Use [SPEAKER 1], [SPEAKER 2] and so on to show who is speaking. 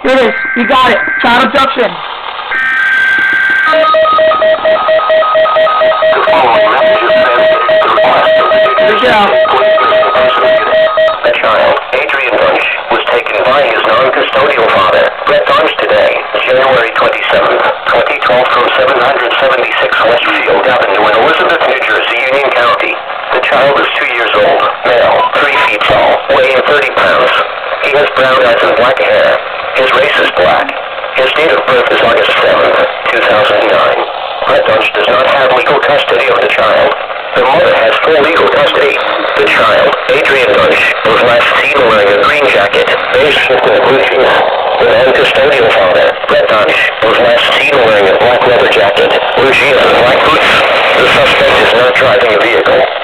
[SPEAKER 1] Here it is. You got it. Child abduction. Good job.
[SPEAKER 2] The child, Adrian Bunch, was taken by his non-custodial father, Brett Bunch, today, January 27th, 2012, from 776 Westfield Avenue in Elizabeth, New Jersey, Union County. The child is 2 years old, male, 3 feet tall, weighing 30 pounds. He has brown eyes and black hair. His race is black. His date of birth is August 7th, 2009. Brett Bunch does not have legal custody of the child. The mother has full legal custody. The child, Adrian Bunch, was last seen wearing a green jacket, beige shirt and blue jeans. The non-custodial father, Brett Bunch, was last seen wearing a black leather jacket, blue jeans and black boots. The suspect is not driving a vehicle.